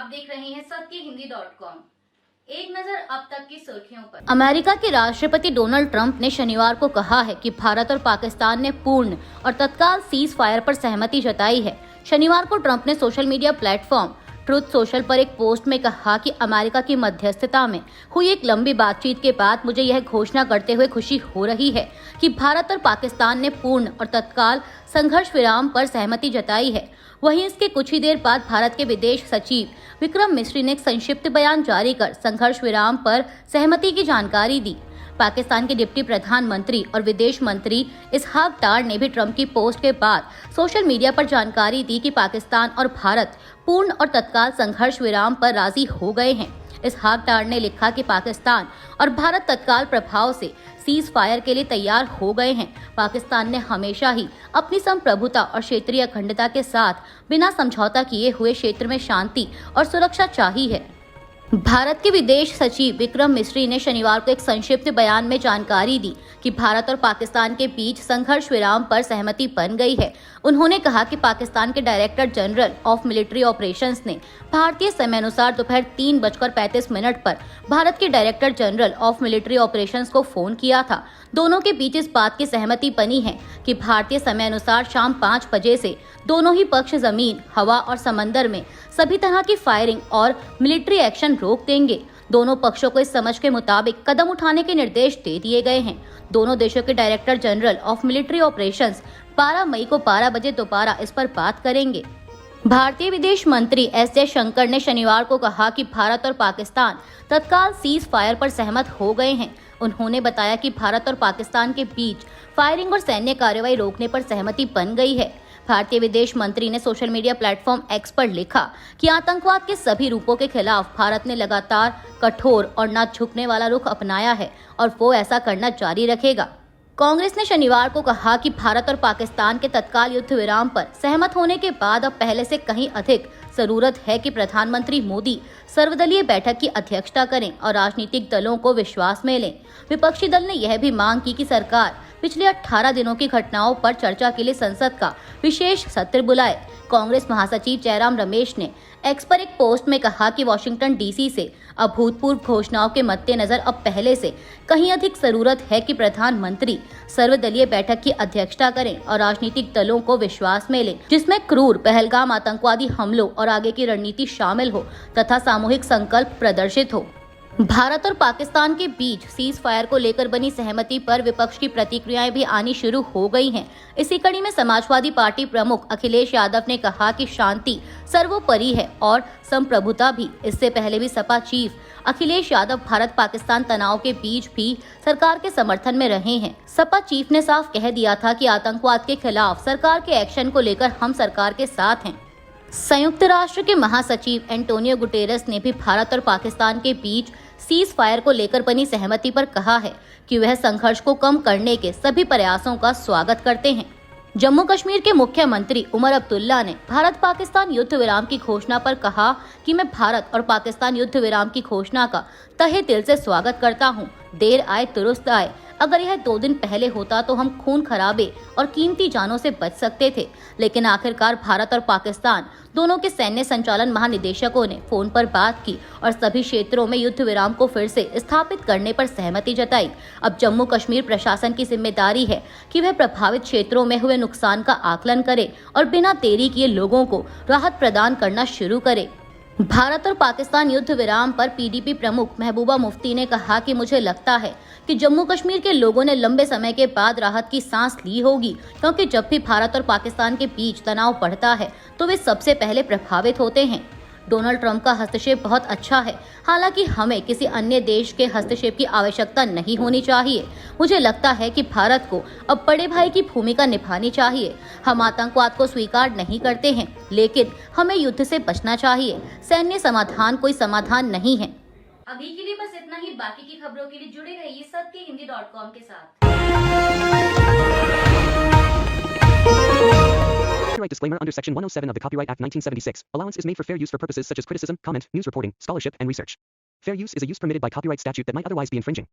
आप देख रहे हैं सत्यहिंदी.com। एक नजर अब तक की सुर्खियों पर। अमेरिका के राष्ट्रपति डोनाल्ड ट्रंप ने शनिवार को कहा है कि भारत और पाकिस्तान ने पूर्ण और तत्काल सीज फायर पर सहमति जताई है। शनिवार को ट्रंप ने social media platform truth social पर एक पोस्ट में कहा कि अमेरिका की मध्यस्थता में हुई एक लंबी बातचीत के बाद मुझे यह घोषणा करते हुए खुशी हो रही है कि भारत और पाकिस्तान ने पूर्ण और तत्काल संघर्ष विराम पर सहमति जताई है। वहीं इसके कुछ ही देर बाद भारत के विदेश सचिव विक्रम मिस्री ने एक संक्षिप्त बयान जारी कर संघर्ष विराम पर सहमति की जानकारी दी। पाकिस्तान के डिप्टी प्रधानमंत्री और विदेश मंत्री इसहाक डार ने भी ट्रंप की पोस्ट के बाद सोशल मीडिया पर जानकारी दी कि पाकिस्तान और भारत पूर्ण और तत्काल संघर्ष विराम पर राजी हो गए हैं। इसहाक डार ने लिखा कि पाकिस्तान और भारत तत्काल प्रभाव से सीज फायर के लिए तैयार हो गए हैं। पाकिस्तान ने हमेशा ही अपनी संप्रभुता और क्षेत्रीय अखंडता के साथ बिना समझौता किए हुए क्षेत्र में शांति और सुरक्षा चाही है। भारत के विदेश सचिव विक्रम मिस्री ने शनिवार को एक संक्षिप्त बयान में जानकारी दी कि भारत और पाकिस्तान के बीच संघर्ष विराम पर सहमति बन गई है। उन्होंने कहा कि पाकिस्तान के director general of military operations ने भारतीय समय अनुसार दोपहर 3:35 पर भारत के director general of military operations को फोन किया था। दोनों के बीच इस बात की सहमति बनी है कि भारतीय समय अनुसार शाम 5 बजे से दोनों ही पक्ष जमीन, हवा और समंदर में सभी तरह की फायरिंग और मिलिट्री एक्शन रोक देंगे। दोनों पक्षों को इस समझ के मुताबिक कदम उठाने के निर्देश दे दिए गए हैं। दोनों देशों के director general of military operations 12 मई को 12 बजे दोबारा इस पर बात करेंगे। भारतीय विदेश मंत्री एस जयशंकर ने शनिवार को कहा कि भारत और पाकिस्तान तत्काल सीज फायर पर सहमत हो गए हैं। उन्होंने बताया कि भारत और पाकिस्तान के बीच फायरिंग और सैन्य कार्रवाई रोकने पर सहमति बन गई है। भारतीय विदेश मंत्री ने सोशल मीडिया प्लेटफॉर्म एक्स पर लिखा कि आतंकवाद के सभी रूपों के खिलाफ भारत ने लगातार कठोर और न झुकने वाला रुख अपनाया है और वो ऐसा करना जारी रखेगा। कांग्रेस ने शनिवार को कहा कि भारत और पाकिस्तान के तत्काल युद्ध विराम पर सहमत होने के बाद अब पहले से कहीं अधिक जरूरत है कि प्रधानमंत्री मोदी सर्वदलीय बैठक की अध्यक्षता करें और राजनीतिक दलों को विश्वास में लें। विपक्षी दल ने यह भी मांग की कि सरकार पिछले 18 दिनों की घटनाओं पर चर्चा के लिए संसद का विशेष सत्र बुलाए। कांग्रेस महासचिव जयराम रमेश ने एक्स पर एक पोस्ट में कहा कि वॉशिंगटन डीसी से अभूतपूर्व घोषणाओं के मद्देनजर अब पहले से कहीं अधिक जरूरत है कि प्रधानमंत्री सर्वदलीय बैठक की अध्यक्षता करें और राजनीतिक दलों को विश्वास में लें, जिसमें क्रूर पहलगाम आतंकवादी हमलों और आगे की रणनीति शामिल हो तथा सामूहिक संकल्प प्रदर्शित हो। भारत और पाकिस्तान के बीच सीज फायर को लेकर बनी सहमति पर विपक्ष की प्रतिक्रियाएं भी आनी शुरू हो गई हैं। इसी कड़ी में समाजवादी पार्टी प्रमुख अखिलेश यादव ने कहा कि शांति सर्वोपरि है और संप्रभुता भी। इससे पहले भी सपा चीफ अखिलेश यादव भारत पाकिस्तान तनाव के बीच भी सरकार के समर्थन में रहे हैं। सपा चीफ ने साफ कह दिया था कि आतंकवाद के खिलाफ सरकार के एक्शन को लेकर हम सरकार के साथ हैं। संयुक्त राष्ट्र के महासचिव एंटोनियो गुटेरेस ने भी भारत और पाकिस्तान के बीच सीज फायर को लेकर बनी सहमति पर कहा है कि वह संघर्ष को कम करने के सभी प्रयासों का स्वागत करते हैं। जम्मू कश्मीर के मुख्यमंत्री उमर अब्दुल्ला ने भारत पाकिस्तान युद्ध विराम की घोषणा पर कहा कि मैं भारत और पाकिस्तान युद्ध विराम की घोषणा का तहे दिल से स्वागत करता हूं। देर आए दुरुस्त आए। अगर यह 2 दिन पहले होता तो हम खून खराबे और कीमती जानों से बच सकते थे, लेकिन आखिरकार भारत और पाकिस्तान दोनों के सैन्य संचालन महानिदेशकों ने फोन पर बात की और सभी क्षेत्रों में युद्ध विराम को फिर से स्थापित करने पर सहमति जताई। अब जम्मू कश्मीर प्रशासन की जिम्मेदारी है कि वह प्रभावित क्षेत्रों में हुए नुकसान का आकलन करे और बिना देरी किए लोगों को राहत प्रदान करना शुरू करे। भारत और पाकिस्तान युद्ध विराम पर पीडीपी प्रमुख महबूबा मुफ्ती ने कहा कि मुझे लगता है कि जम्मू कश्मीर के लोगों ने लंबे समय के बाद राहत की सांस ली होगी, क्योंकि जब भी भारत और पाकिस्तान के बीच तनाव बढ़ता है तो वे सबसे पहले प्रभावित होते हैं। डोनाल्ड ट्रंप का हस्तक्षेप बहुत अच्छा है, हालांकि हमें किसी अन्य देश के हस्तक्षेप की आवश्यकता नहीं होनी चाहिए। मुझे लगता है कि भारत को अब बड़े भाई की भूमिका निभानी चाहिए। हम आतंकवाद को स्वीकार नहीं करते हैं, लेकिन हमें युद्ध से बचना चाहिए। सैन्य समाधान कोई समाधान नहीं है। अभी के लिए बस इतना ही। बाकी की खबरों के लिए जुड़े रहिए सत्यहिंदी.com के साथ। Copyright disclaimer under Section 107 of the Copyright Act 1976. Allowance is made for fair use for purposes such as criticism, comment, news reporting, scholarship, and research. Fair use is a use permitted by copyright statute that might otherwise be infringing.